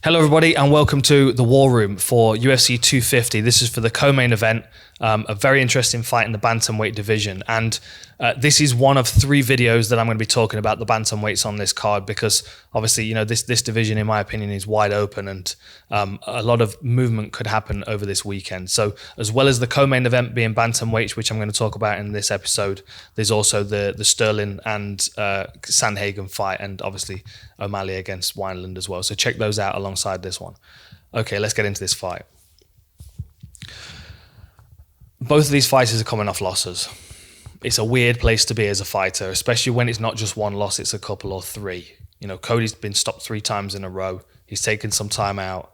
Hello everybody and welcome to the War Room for UFC 250. This is for the co-main event, a very interesting fight in the bantamweight division, and this is one of three videos that I'm going to be talking about the bantamweights on this card, because obviously, you know, this division in my opinion is wide open, and a lot of movement could happen over this weekend. So as well as the co-main event being bantamweights, which I'm going to talk about in this episode, there's also the Sterling and Sandhagen fight, and obviously O'Malley against Wineland as well. So check those out alongside this one. Okay, let's get into this fight. Both of these fighters are coming off losses. It's a weird place to be as a fighter, especially when it's not just one loss, it's a couple or three. You know, Cody's been stopped 3 times in a row. He's taken some time out.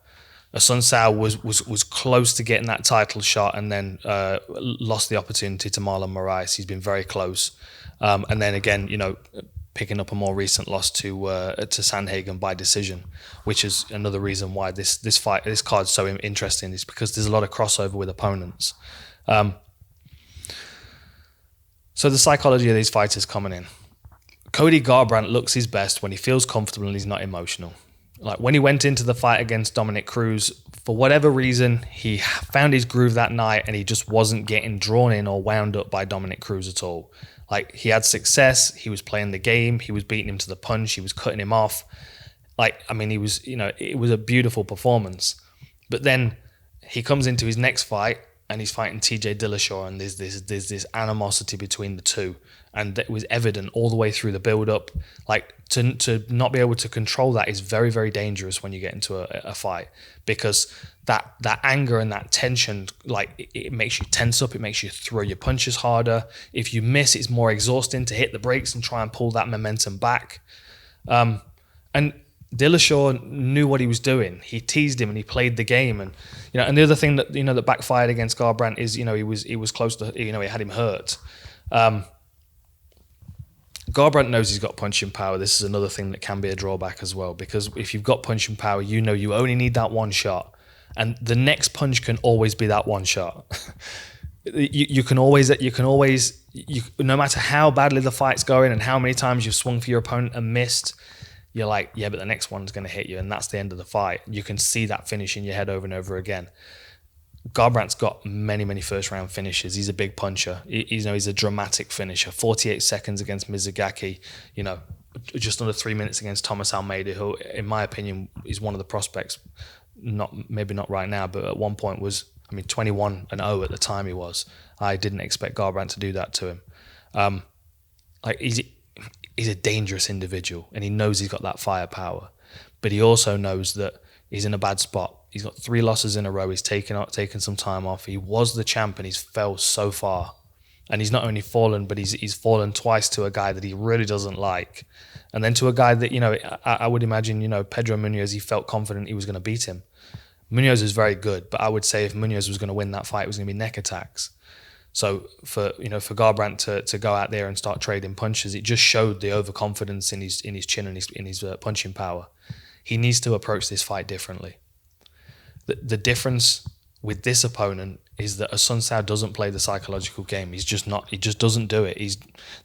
Assuncao was close to getting that title shot and then lost the opportunity to Marlon Moraes. He's been very close. And then again, you know, picking up a more recent loss to Sandhagen by decision, which is another reason why this card's so interesting, is because there's a lot of crossover with opponents. So the psychology of these fighters coming in. Cody Garbrandt looks his best when he feels comfortable and he's not emotional. Like when he went into the fight against Dominic Cruz, for whatever reason, he found his groove that night and he just wasn't getting drawn in or wound up by Dominic Cruz at all. Like, he had success, he was playing the game, he was beating him to the punch, he was cutting him off. Like, I mean, he was, you know, it was a beautiful performance. But then he comes into his next fight and he's fighting TJ Dillashaw, and there's this animosity between the two. And it was evident all the way through the build-up. Like, to not be able to control that is very, very dangerous when you get into a fight, because that anger and that tension, like, it makes you tense up, it makes you throw your punches harder. If you miss, it's more exhausting to hit the brakes and try and pull that momentum back. And Dillashaw knew what he was doing. He teased him and he played the game. And, you know, and the other thing that, you know, that backfired against Garbrandt is, you know, he was close to, you know, he had him hurt. Garbrandt knows he's got punching power. This is another thing that can be a drawback as well, because if you've got punching power, you know you only need that one shot, and the next punch can always be that one shot. you can always, no matter how badly the fight's going and how many times you've swung for your opponent and missed, you're like, yeah, but the next one's going to hit you, and that's the end of the fight. You can see that finish in your head over and over again. Garbrandt's got many, many first-round finishes. He's a big puncher. He's a dramatic finisher. 48 seconds against Mizugaki, you know, just under 3 minutes against Thomas Almeida, who, in my opinion, is one of the prospects, maybe not right now, but at one point was, 21-0 at the time he was. I didn't expect Garbrandt to do that to him. He's a dangerous individual, and he knows he's got that firepower, but he also knows that he's in a bad spot. He's got 3 losses in a row. He's taken some time off. He was the champ and he's fell so far. And he's not only fallen, but he's fallen twice to a guy that he really doesn't like. And then to a guy that, you know, I would imagine, you know, Pedro Munoz, he felt confident he was going to beat him. Munoz is very good, but I would say if Munoz was going to win that fight, it was going to be neck attacks. So for Garbrandt to go out there and start trading punches, it just showed the overconfidence in his chin and in his punching power. He needs to approach this fight differently. The difference with this opponent is that Assuncao doesn't play the psychological game. He just doesn't do it.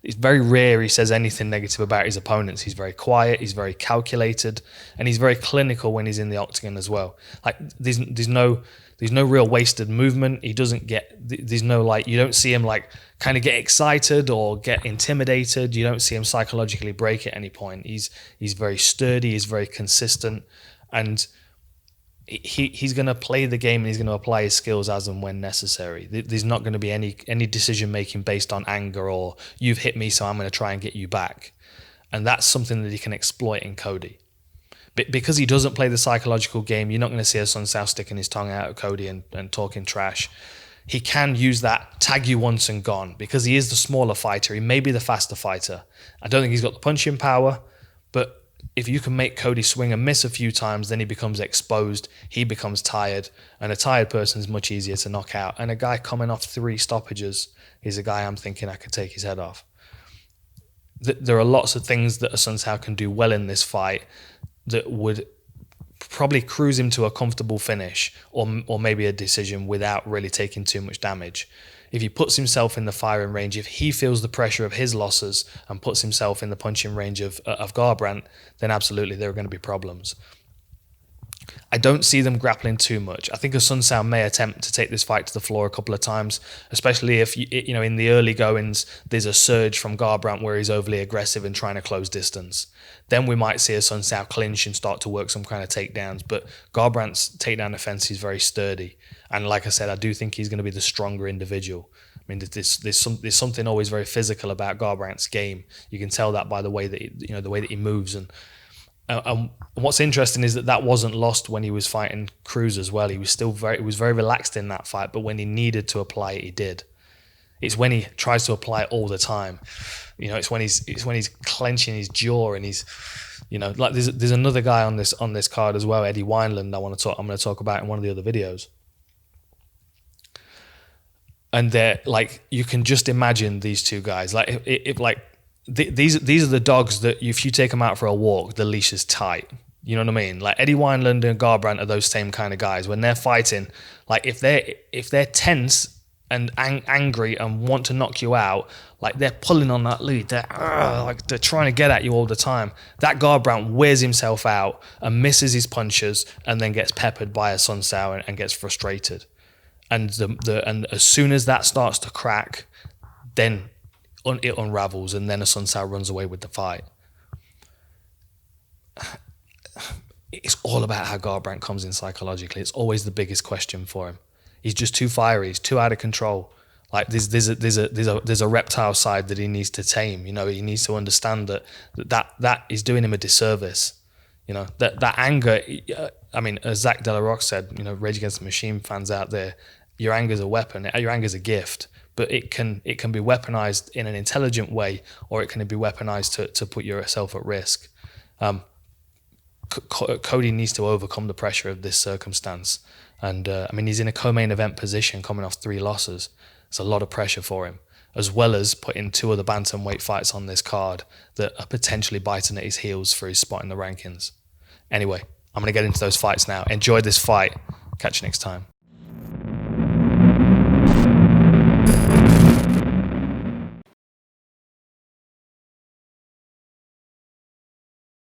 It's very rare he says anything negative about his opponents. He's very quiet, he's very calculated, and he's very clinical when he's in the octagon as well. Like, there's no real wasted movement. He doesn't there's no, like, you don't see him like kind of get excited or get intimidated. You don't see him psychologically break at any point. He's very sturdy, he's very consistent, and he's going to play the game and he's going to apply his skills as and when necessary. There's not going to be any decision making based on anger or you've hit me, so I'm going to try and get you back. And that's something that he can exploit in Cody. Because he doesn't play the psychological game, you're not going to see Assuncao sticking his tongue out at Cody and talking trash. He can use that tag you once and gone, because he is the smaller fighter. He may be the faster fighter. I don't think he's got the punching power, but if you can make Cody swing and miss a few times, then he becomes exposed, he becomes tired, and a tired person is much easier to knock out. And a guy coming off 3 stoppages is a guy I'm thinking I could take his head off. There are lots of things that Assuncao can do well in this fight that would probably cruise him to a comfortable finish or maybe a decision without really taking too much damage. If he puts himself in the firing range, if he feels the pressure of his losses and puts himself in the punching range of Garbrandt, then absolutely there are going to be problems. I don't see them grappling too much. I think Assuncao may attempt to take this fight to the floor a couple of times, especially if, you know, in the early goings, there's a surge from Garbrandt where he's overly aggressive and trying to close distance. Then we might see Assuncao clinch and start to work some kind of takedowns. But Garbrandt's takedown defense is very sturdy. And like I said, I do think he's going to be the stronger individual. I mean, there's something always very physical about Garbrandt's game. You can tell that by the way that the way that he moves. And what's interesting is that wasn't lost when he was fighting Cruz as well. He was very relaxed in that fight, but when he needed to apply it, he did. It's when he tries to apply it all the time. You know, it's when he's clenching his jaw and he's, you know, like there's another guy on this card as well, Eddie Wineland. I'm going to talk about in one of the other videos. And they're like, you can just imagine these two guys. Like if these are the dogs that if you take them out for a walk, the leash is tight. You know what I mean? Like Eddie Wineland and Garbrandt are those same kind of guys. When they're fighting, like if they're tense and angry and want to knock you out, like they're pulling on that lead. They're trying to get at you all the time. That Garbrandt wears himself out and misses his punches and then gets peppered by Assuncao and gets frustrated. And and as soon as that starts to crack, then it unravels, and then Assuncao runs away with the fight. It's all about how Garbrandt comes in psychologically. It's always the biggest question for him. He's just too fiery. He's too out of control. Like there's a reptile side that he needs to tame. You know, he needs to understand that is doing him a disservice. You know, that anger. I mean, as Zach De La Rock said, you know, Rage Against the Machine fans out there, your anger's a weapon. Your anger's a gift. But it can be weaponized in an intelligent way, or it can be weaponized to put yourself at risk. Cody needs to overcome the pressure of this circumstance. And I mean, he's in a co-main event position coming off 3 losses. It's a lot of pressure for him, as well as putting 2 other bantamweight fights on this card that are potentially biting at his heels for his spot in the rankings. Anyway, I'm going to get into those fights now. Enjoy this fight. Catch you next time.